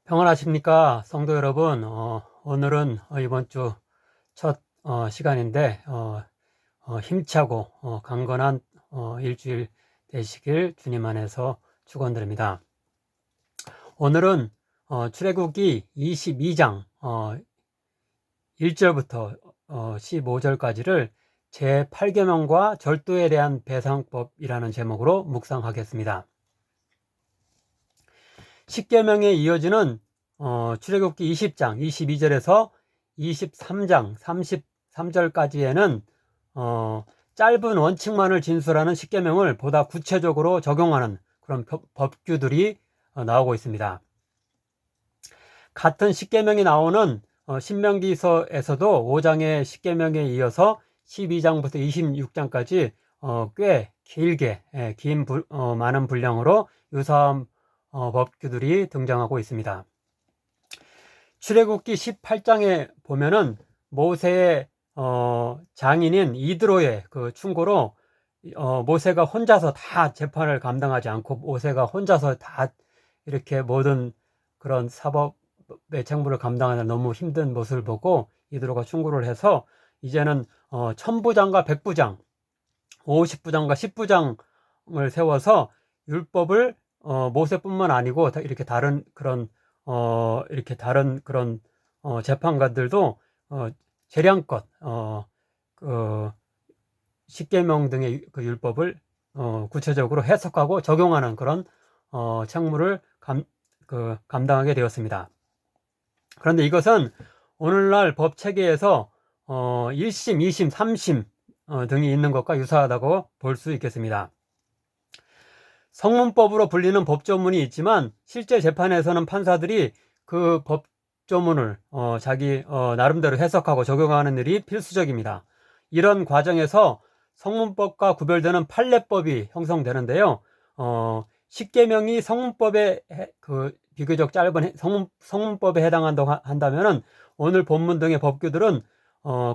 평안하십니까, 성도 여러분. 오늘은 이번 주 첫 시간인데 힘차고 강건한 일주일 되시길 주님 안에서 축원드립니다. 오늘은 출애굽기 22장 1절부터 15절까지를 제8계명과 절도에 대한 배상법이라는 제목으로 묵상하겠습니다. 10계명에 이어지는 출애굽기 20장 22절에서 23장 33절까지에는 짧은 원칙만을 진술하는 10계명을 보다 구체적으로 적용하는 그런 법규들이 나오고 있습니다. 같은 10계명이 나오는 신명기서에서도 5장의 10계명에 이어서 12장부터 26장까지 꽤 길게 많은 분량으로 유사한 법규들이 등장하고 있습니다. 출애굽기 18장에 보면은 모세의 장인인 이드로의 그 충고로 모세가 혼자서 다 재판을 감당하지 않고 모세가 혼자서 다 이렇게 모든 그런 사법의 책무를 감당하는 너무 힘든 모습을 보고 이드로가 충고를 해서 이제는 천부장과 백부장, 50부장과 10부장을 세워서 율법을 모세뿐만 아니고 이렇게 다른 그런 재판관들도 재량껏 그 십계명 등의 그 율법을 구체적으로 해석하고 적용하는 그런 책무를 감당하게 되었습니다. 그런데 이것은 오늘날 법 체계에서 1심, 2심, 3심 등이 있는 것과 유사하다고 볼 수 있겠습니다. 성문법으로 불리는 법조문이 있지만 실제 재판에서는 판사들이 그 법조문을 자기 나름대로 해석하고 적용하는 일이 필수적입니다. 이런 과정에서 성문법과 구별되는 판례법이 형성되는데요. 10계명이 성문법에 비교적 짧은 성문법에 해당한다면 오늘 본문 등의 법규들은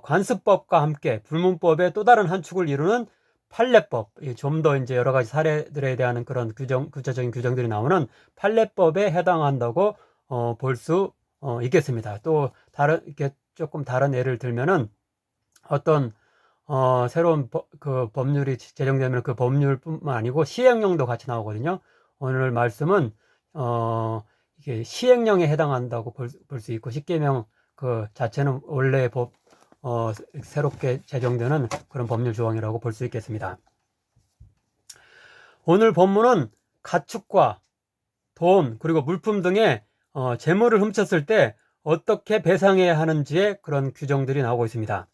관습법과 함께 불문법의 또 다른 한 축을 이루는 판례법, 좀 더 이제 여러 가지 사례들에 대한 그런 구체적인 규정들이 나오는 판례법에 해당한다고 볼 수 있겠습니다. 또 이렇게 조금 다른 예를 들면은 어떤 새로운 그 법률이 제정되면 그 법률뿐만 아니고 시행령도 같이 나오거든요. 오늘 말씀은 이게 시행령에 해당한다고 볼 수 있고 10계명 그 자체는 원래 새롭게 제정되는 그런 법률 조항이라고 볼 수 있겠습니다. 오늘 본문은 가축과 돈 그리고 물품 등의 재물을 훔쳤을 때 어떻게 배상해야 하는지의 그런 규정들이 나오고 있습니다.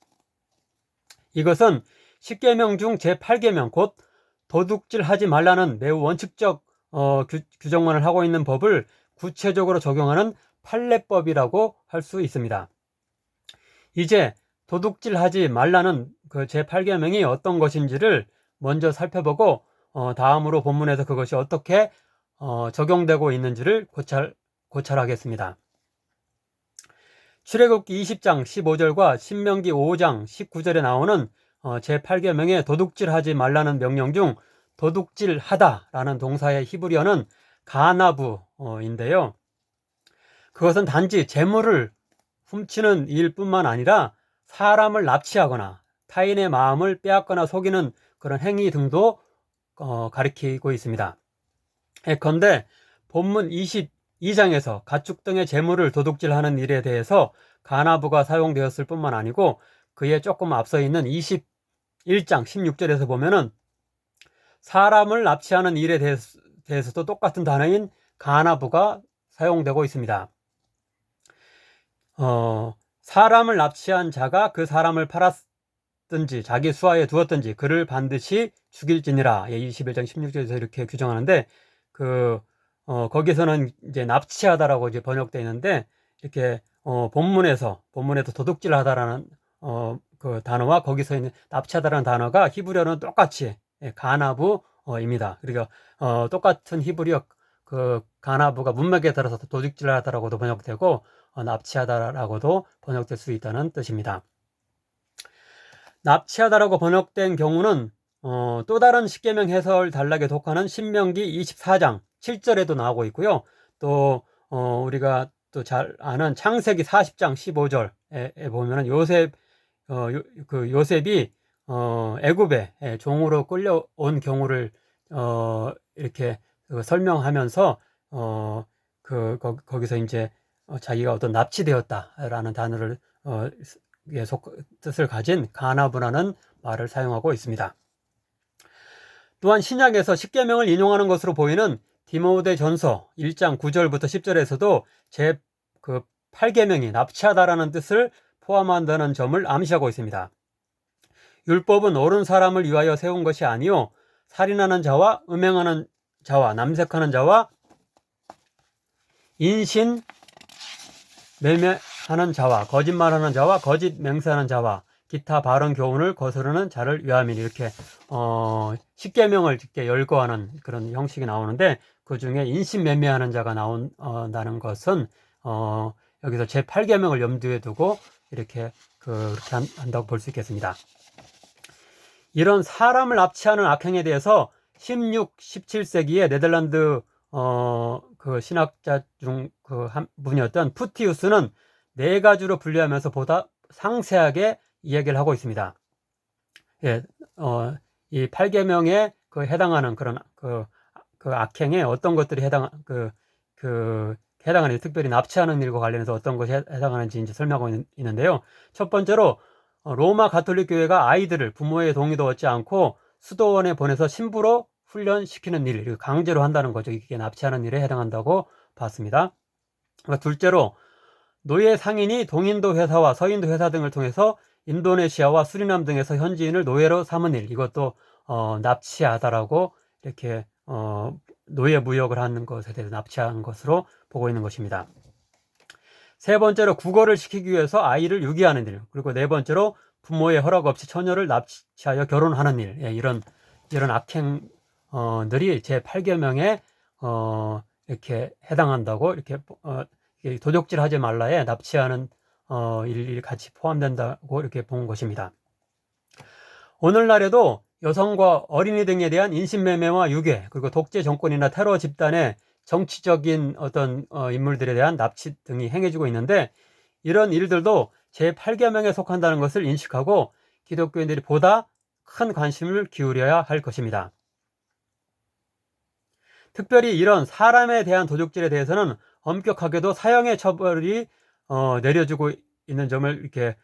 이것은 10계명 중 제8계명 곧 도둑질 하지 말라는 매우 원칙적 규정만을 하고 있는 법을 구체적으로 적용하는 판례법이라고 할 수 있습니다. 이제 도둑질 하지 말라는 그 제8계명이 어떤 것인지를 먼저 살펴보고 다음으로 본문에서 그것이 어떻게 적용되고 있는지를 고찰하겠습니다. 출애굽기 20장 15절과 신명기 5장 19절에 나오는 제8계명의 도둑질 하지 말라는 명령 중 도둑질 하다라는 동사의 히브리어는 가나부인데요. 그것은 단지 재물을 훔치는 일뿐만 아니라 사람을 납치하거나 타인의 마음을 빼앗거나 속이는 그런 행위 등도 가리키고 있습니다. 예컨대 본문 22장에서 가축 등의 재물을 도둑질하는 일에 대해서 가나부가 사용되었을 뿐만 아니고 그에 조금 앞서 있는 21장 16절에서 보면은 사람을 납치하는 일에 대해서도 똑같은 단어인 가나부가 사용되고 있습니다. 사람을 납치한 자가 그 사람을 팔았든지 자기 수하에 두었든지 그를 반드시 죽일지니라. 21장 16절에서 이렇게 규정하는데 거기서는 이제 납치하다라고 이제 번역되어 있는데 이렇게 본문에서 도둑질 하다라는 그 단어와 거기서 있는 납치하다라는 단어가 히브리어는 똑같이 가나부입니다. 그러니까 똑같은 히브리어 그 가나부가 문맥에 따라서 도둑질 하다라고도 번역되고 납치하다라고도 번역될 수 있다는 뜻입니다. 납치하다라고 번역된 경우는 또 다른 10계명 해설 단락에 독하는 신명기 24장 7절에도 나오고 있고요. 또 우리가 또 잘 아는 창세기 40장 15절에 보면은 요셉이 애굽에 종으로 끌려온 경우를 이렇게 설명하면서 거기서 이제 자기가 어떤 납치되었다라는 단어를 뜻을 가진 가나브라는 말을 사용하고 있습니다. 또한 신약에서 십계명을 인용하는 것으로 보이는 디모데전서 1장 9절부터 10절에서도 제 8계명이 납치하다라는 뜻을 포함한다는 점을 암시하고 있습니다. 율법은 옳은 사람을 위하여 세운 것이 아니요 살인하는 자와 음행하는 자와 남색하는 자와 인신 매매하는 자와 거짓말하는 자와 거짓 맹세하는 자와 기타 바른 교훈을 거스르는 자를 위함이니, 이렇게 십계명을 열거하는 그런 형식이 나오는데, 그 중에 인신매매하는 자가 나온다는 것은 여기서 제8계명을 염두에 두고 이렇게 그렇게 한다고 볼 수 있겠습니다. 이런 사람을 납치하는 악행에 대해서 16, 17세기에 네덜란드 그 신학자 중 한 분이었던 푸티우스는 4가지로 분류하면서 보다 상세하게 이야기를 하고 있습니다. 예, 이 8계명에 해당하는 그런 악행에 어떤 것들이 해당하는지, 특별히 납치하는 일과 관련해서 어떤 것이 해당하는지 이제 설명하고 있는데요. 첫 번째로 로마 가톨릭 교회가 아이들을 부모의 동의도 얻지 않고 수도원에 보내서 신부로 훈련시키는 일, 강제로 한다는 거죠. 이게 납치하는 일에 해당한다고 봤습니다. 둘째로 노예 상인이 동인도 회사와 서인도 회사 등을 통해서 인도네시아와 수리남 등에서 현지인을 노예로 삼은 일, 이것도 납치하다라고 이렇게 노예 무역을 하는 것에 대해서 납치한 것으로 보고 있는 것입니다. 세 번째로 국어를 시키기 위해서 아이를 유기하는 일, 그리고 네 번째로 부모의 허락 없이 처녀를 납치하여 결혼하는 일, 이런 악행들이 제8계명에 이렇게 해당한다고, 이렇게 도적질 하지 말라에 납치하는 일이 같이 포함된다고 이렇게 본 것입니다. 오늘날에도 여성과 어린이 등에 대한 인신매매와 유괴, 그리고 독재 정권이나 테러 집단의 정치적인 어떤 인물들에 대한 납치 등이 행해지고 있는데, 이런 일들도 제8계명에 속한다는 것을 인식하고 기독교인들이 보다 큰 관심을 기울여야 할 것입니다. 특별히 이런 사람에 대한 도둑질에 대해서는 엄격하게도 사형의 처벌이 내려지고 있는 점을 이렇게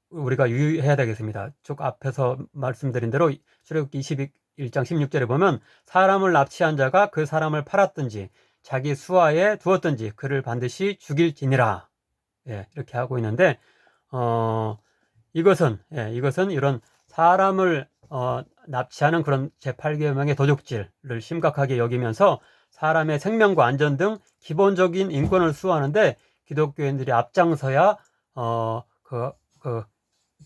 우리가 유의해야 되겠습니다. 쭉 앞에서 말씀드린 대로 출애굽기 21장 16절에 보면 사람을 납치한 자가 그 사람을 팔았든지 자기 수하에 두었든지 그를 반드시 죽일지니라, 이렇게 하고 있는데, 이것은 이런 사람을 납치하는 그런 제8계명의 도둑질을 심각하게 여기면서 사람의 생명과 안전 등 기본적인 인권을 수호하는데 기독교인들이 앞장서야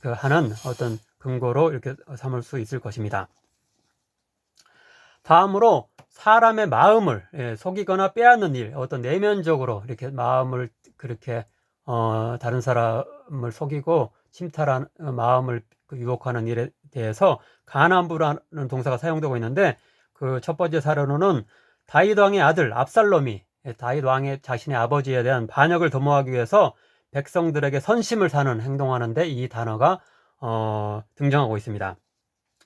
하는 어떤 근거로 이렇게 삼을 수 있을 것입니다. 다음으로 사람의 마음을 속이거나 빼앗는 일, 어떤 내면적으로 이렇게 마음을 그렇게 다른 사람을 속이고 침탈한 마음을 유혹하는 일에 대해서 가난부라는 동사가 사용되고 있는데, 그 첫 번째 사례로는 다윗 왕의 아들 압살롬이 다윗 왕의 자신의 아버지에 대한 반역을 도모하기 위해서 백성들에게 선심을 사는 행동하는데 이 단어가 등장하고 있습니다.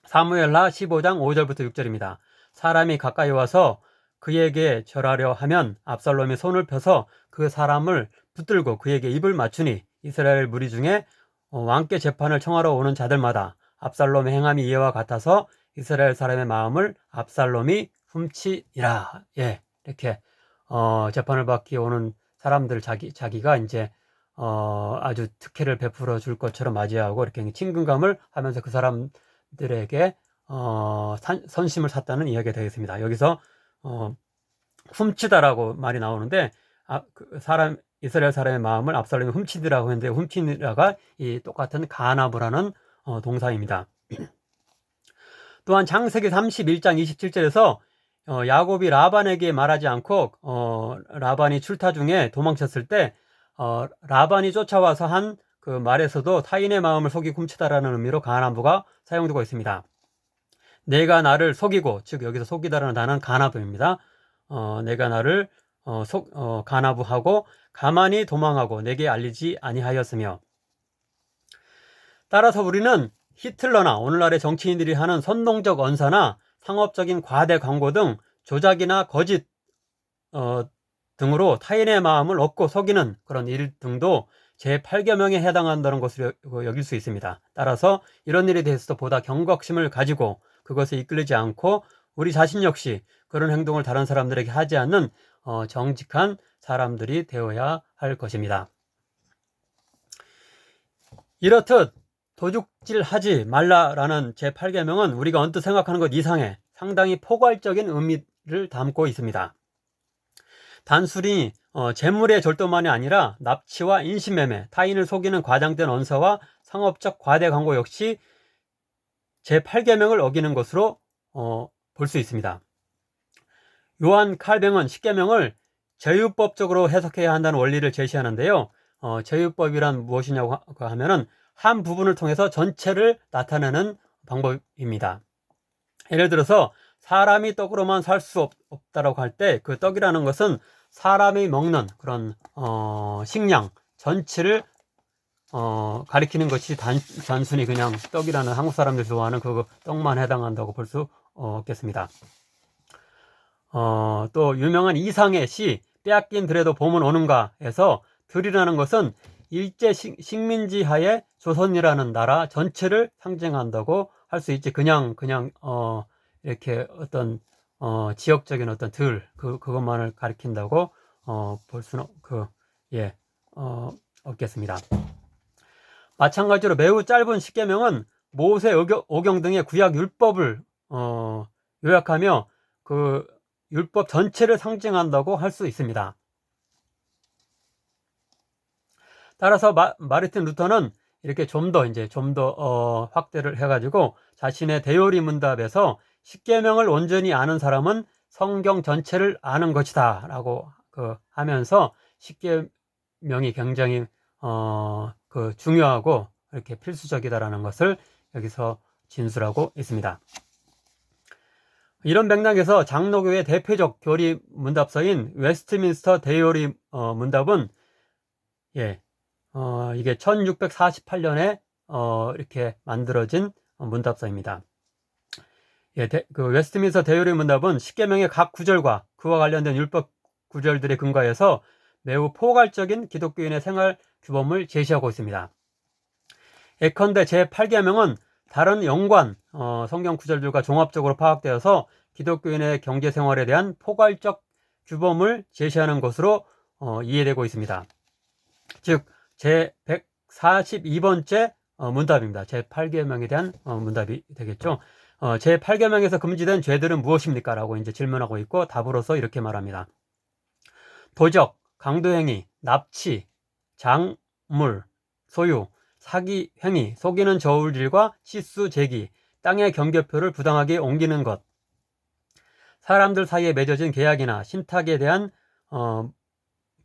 사무엘하 15장 5절부터 6절입니다. 사람이 가까이 와서 그에게 절하려 하면 압살롬이 손을 펴서 그 사람을 붙들고 그에게 입을 맞추니 이스라엘 무리 중에 왕께 재판을 청하러 오는 자들마다 압살롬의 행함이 이와 같아서 이스라엘 사람의 마음을 압살롬이 훔치니라. 이렇게 재판을 받기 오는 사람들 자기가 이제 아주 특혜를 베풀어 줄 것처럼 맞이하고 이렇게 친근감을 하면서 그 사람들에게 선심을 샀다는 이야기가 되겠습니다. 여기서 훔치다라고 말이 나오는데, 이스라엘 사람의 마음을 압살롬이 훔치더라고 했는데, 훔치니라가 이 똑같은 가나브라는 동사입니다. 또한 창세기 31장 27절에서 야곱이 라반에게 말하지 않고 라반이 출타 중에 도망쳤을 때 라반이 쫓아와서 한 그 말에서도 타인의 마음을 속이고 훔치다라는 의미로 가나브가 사용되고 있습니다. 내가 나를 속이고, 즉 여기서 속이다라는 단어는 가나브입니다. 내가 나를 가나부하고 가만히 도망하고 내게 알리지 아니하였으며. 따라서 우리는 히틀러나 오늘날의 정치인들이 하는 선동적 언사나 상업적인 과대 광고 등 조작이나 거짓 등으로 타인의 마음을 얻고 속이는 그런 일 등도 제8계명에 해당한다는 것으로 여길 수 있습니다. 따라서 이런 일에 대해서도 보다 경각심을 가지고 그것에 이끌리지 않고 우리 자신 역시 그런 행동을 다른 사람들에게 하지 않는 정직한 사람들이 되어야 할 것입니다. 이렇듯 도둑질하지 말라라는 제8계명은 우리가 언뜻 생각하는 것 이상의 상당히 포괄적인 의미를 담고 있습니다. 단순히 재물의 절도만이 아니라 납치와 인신매매, 타인을 속이는 과장된 언사와 상업적 과대 광고 역시 제8계명을 어기는 것으로 볼 수 있습니다. 요한 칼뱅은 10계명을 제휴법적으로 해석해야 한다는 원리를 제시하는데요. 제휴법이란 무엇이냐고 하면은 한 부분을 통해서 전체를 나타내는 방법입니다. 예를 들어서 사람이 떡으로만 살 수 없다라고 할 때 그 떡이라는 것은 사람이 먹는 그런 식량 전체를 가리키는 것이 단순히 그냥 떡이라는 한국 사람들이 좋아하는 그 떡만 해당한다고 볼 수 없겠습니다. 또 유명한 이상의 시 빼앗긴 들에도 봄은 오는가에서 들이라는 것은 일제 식민지 하에 조선이라는 나라 전체를 상징한다고 할 수 있지. 그냥 이렇게 어떤 지역적인 어떤 그것만을 가리킨다고 볼 수는 없겠습니다. 마찬가지로 매우 짧은 10계명은 모세 오경 등의 구약 율법을 요약하며 그 율법 전체를 상징한다고 할 수 있습니다. 따라서 마르틴 루터는 이렇게 좀 더 확대를 해가지고 자신의 대요리 문답에서 10계명을 온전히 아는 사람은 성경 전체를 아는 것이다 라고 하면서 10계명이 굉장히 중요하고 이렇게 필수적이다라는 것을 여기서 진술하고 있습니다. 이런 맥락에서 장로교의 대표적 교리 문답서인 웨스트민스터 대요리 문답은 이게 1648년에 이렇게 만들어진 문답서입니다. 그 웨스트민스터 대요리 문답은 10계명의 각 구절과 그와 관련된 율법 구절들에 근거해서 매우 포괄적인 기독교인의 생활 규범을 제시하고 있습니다. 예컨대 제8계명은 다른 연관 성경 구절들과 종합적으로 파악되어서 기독교인의 경제생활에 대한 포괄적 규범을 제시하는 것으로 이해되고 있습니다. 즉 제142번째 문답입니다. 제8계명에 대한 문답이 되겠죠. 제8계명에서 금지된 죄들은 무엇입니까? 라고 이제 질문하고 있고 답으로서 이렇게 말합니다. 도적, 강도행위, 납치, 장물, 소유, 사기, 행위, 속이는 저울질과 시수, 제기, 땅의 경계표를 부당하게 옮기는 것, 사람들 사이에 맺어진 계약이나 신탁에 대한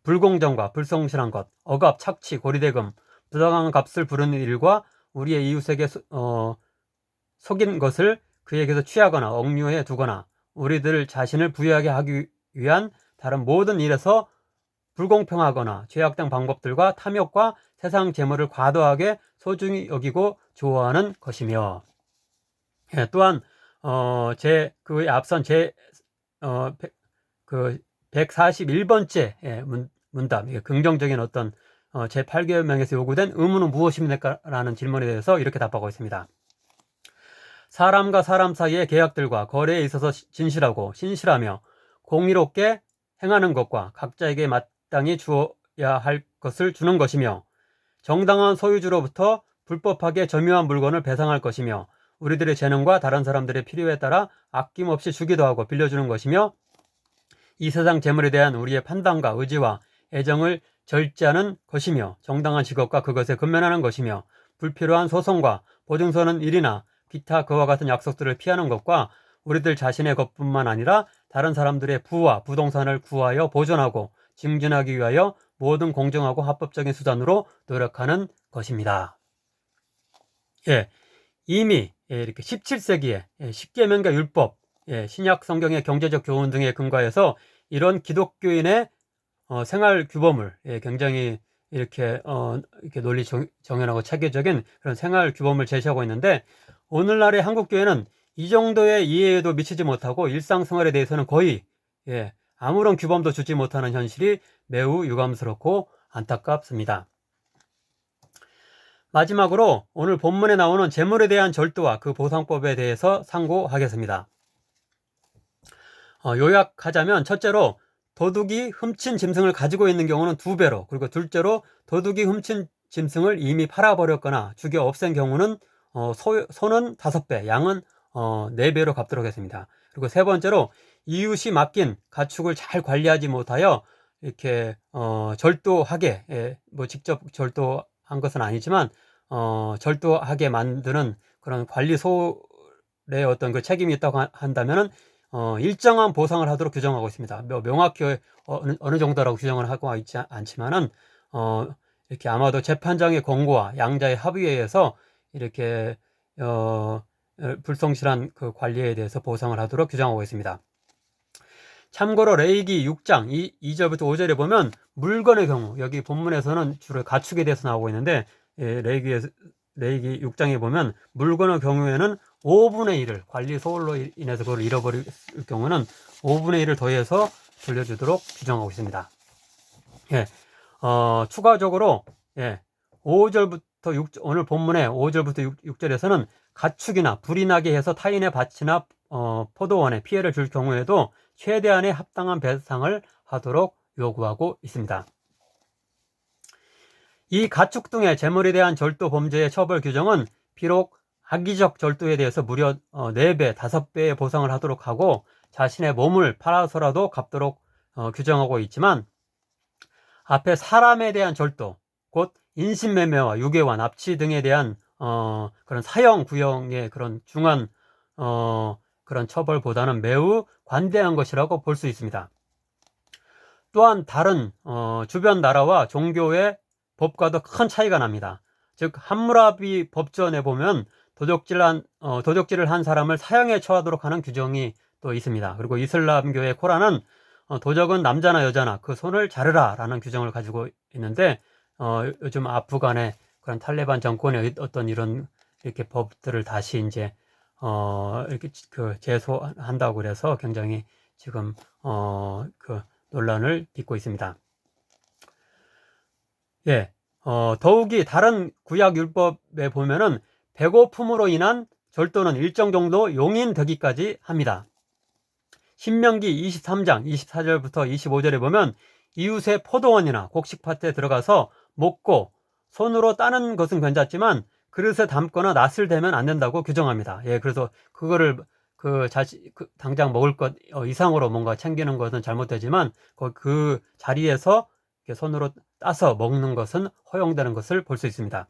불공정과 불성실한 것, 억압, 착취, 고리대금, 부당한 값을 부르는 일과 우리의 이웃에게 속인 것을 그에게서 취하거나 억류해 두거나 우리들 자신을 부유하게 하기 위한 다른 모든 일에서 불공평하거나 죄악된 방법들과 탐욕과 세상 재물을 과도하게 소중히 여기고 좋아하는 것이며, 또한 그에 앞선 141번째 문답, 긍정적인 어떤 제8계명에서 요구된 의무는 무엇입니까? 라는 질문에 대해서 이렇게 답하고 있습니다. 사람과 사람 사이의 계약들과 거래에 있어서 진실하고 신실하며 공의롭게 행하는 것과 각자에게 마땅히 주어야 할 것을 주는 것이며, 정당한 소유주로부터 불법하게 점유한 물건을 배상할 것이며, 우리들의 재능과 다른 사람들의 필요에 따라 아낌없이 주기도 하고 빌려주는 것이며, 이 세상 재물에 대한 우리의 판단과 의지와 애정을 절제하는 것이며, 정당한 직업과 그것에 근면하는 것이며, 불필요한 소송과 보증 서는 일이나 기타 그와 같은 약속들을 피하는 것과 우리들 자신의 것뿐만 아니라 다른 사람들의 부와 부동산을 구하여 보존하고 증진하기 위하여 모든 공정하고 합법적인 수단으로 노력하는 것입니다. 이미 이렇게 17세기에 10계명과 율법, 신약 성경의 경제적 교훈 등에 근거해서 이런 기독교인의 생활 규범을 굉장히 이렇게 논리 정연하고 체계적인 그런 생활 규범을 제시하고 있는데, 오늘날의 한국교회는 이 정도의 이해에도 미치지 못하고 일상생활에 대해서는 거의 아무런 규범도 주지 못하는 현실이 매우 유감스럽고 안타깝습니다. 마지막으로 오늘 본문에 나오는 재물에 대한 절도와 그 보상법에 대해서 상고하겠습니다. 요약하자면, 첫째로 도둑이 훔친 짐승을 가지고 있는 경우는 2배로, 그리고 둘째로 도둑이 훔친 짐승을 이미 팔아버렸거나 죽여 없앤 경우는 소는 5배, 양은 4배로 갚도록 했습니다. 그리고 세 번째로 이웃이 맡긴 가축을 잘 관리하지 못하여 이렇게 절도하게, 뭐 직접 절도한 것은 아니지만 절도하게 만드는 그런 관리소의 어떤 그 책임이 있다고 한다면은 일정한 보상을 하도록 규정하고 있습니다. 명확히 어느 정도라고 규정을 하고 있지 않지만은 이렇게 아마도 재판장의 권고와 양자의 합의에 의해서 이렇게 불성실한 그 관리에 대해서 보상을 하도록 규정하고 있습니다. 참고로 레위기 6장 2절부터 5절에 보면 물건의 경우, 여기 본문에서는 주로 가축에 대해서 나오고 있는데, 레위기 6장에 보면 물건의 경우에는 5분의 1을 관리 소홀로 인해서 그걸 잃어버릴 경우는 5분의 1을 더해서 돌려주도록 규정하고 있습니다. 추가적으로 5절부터 6, 오늘 본문의 5절부터 6절에서는 가축이나 불이 나게 해서 타인의 밭이나 포도원에 피해를 줄 경우에도 최대한의 합당한 배상을 하도록 요구하고 있습니다. 이 가축 등의 재물에 대한 절도 범죄의 처벌 규정은 비록 악의적 절도에 대해서 무려 4배, 5배의 보상을 하도록 하고 자신의 몸을 팔아서라도 갚도록 규정하고 있지만, 앞에 사람에 대한 절도, 곧 인신매매와 유괴와 납치 등에 대한 그런 사형 구형의 그런 중한 그런 처벌보다는 매우 관대한 것이라고 볼 수 있습니다. 또한 다른 주변 나라와 종교의 법과도 큰 차이가 납니다. 즉 함무라비 법전에 보면 도적질을 한 사람을 사형에 처하도록 하는 규정이 또 있습니다. 그리고 이슬람교의 코란은 도적은 남자나 여자나 그 손을 자르라 라는 규정을 가지고 있는데, 요즘 아프간의 그런 탈레반 정권의 어떤 이런 이렇게 법들을 다시 이제 이렇게 그 제소한다고 그래서 굉장히 지금 그 논란을 빚고 있습니다. 더욱이 다른 구약 율법에 보면은 배고픔으로 인한 절도는 일정 정도 용인되기까지 합니다. 신명기 23장 24절부터 25절에 보면 이웃의 포도원이나 곡식밭에 들어가서 먹고 손으로 따는 것은 괜찮지만 그릇에 담거나 낫을 대면 안 된다고 규정합니다. 그래서 그거를 당장 먹을 것 이상으로 뭔가 챙기는 것은 잘못되지만 그 자리에서 손으로 따서 먹는 것은 허용되는 것을 볼 수 있습니다.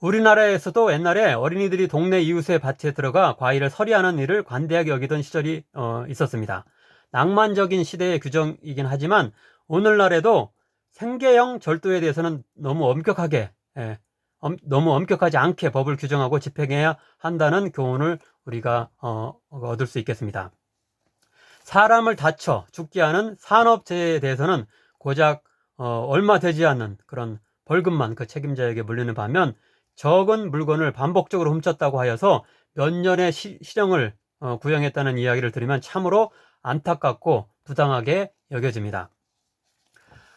우리나라에서도 옛날에 어린이들이 동네 이웃의 밭에 들어가 과일을 서리하는 일을 관대하게 여기던 시절이 있었습니다. 낭만적인 시대의 규정이긴 하지만 오늘날에도 생계형 절도에 대해서는 너무 엄격하지 않게 법을 규정하고 집행해야 한다는 교훈을 우리가 얻을 수 있겠습니다. 사람을 다쳐 죽게 하는 산업재해에 대해서는 고작 얼마 되지 않는 그런 벌금만 그 책임자에게 물리는 반면, 적은 물건을 반복적으로 훔쳤다고 하여서 몇 년의 실형을 구형했다는 이야기를 들으면 참으로 안타깝고 부당하게 여겨집니다.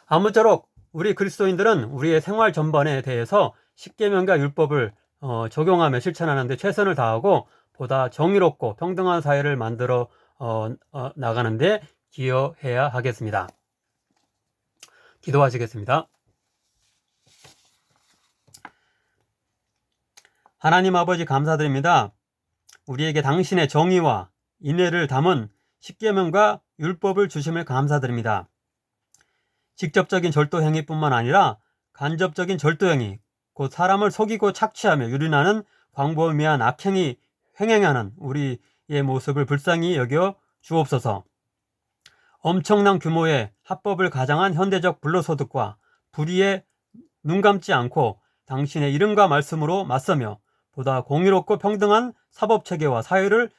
아무쪼록 우리 그리스도인들은 우리의 생활 전반에 대해서 십계명과 율법을 적용하며 실천하는 데 최선을 다하고 보다 정의롭고 평등한 사회를 만들어 나가는 데 기여해야 하겠습니다. 기도하시겠습니다. 하나님 아버지, 감사드립니다. 우리에게 당신의 정의와 인애를 담은 십계명과 율법을 주심을 감사드립니다. 직접적인 절도 행위뿐만 아니라 간접적인 절도 행위, 곧 사람을 속이고 착취하며 유린하는 광범위한 악행이 횡행하는 우리의 모습을 불쌍히 여겨 주옵소서. 엄청난 규모의 합법을 가장한 현대적 불로소득과 불의에 눈감지 않고 당신의 이름과 말씀으로 맞서며 보다 공의롭고 평등한 사법체계와 사회를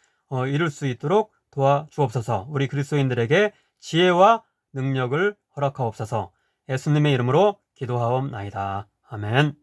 이룰 수 있도록 도와주옵소서. 우리 그리스도인들에게 지혜와 능력을 허락하옵소서. 예수님의 이름으로 기도하옵나이다. 아멘.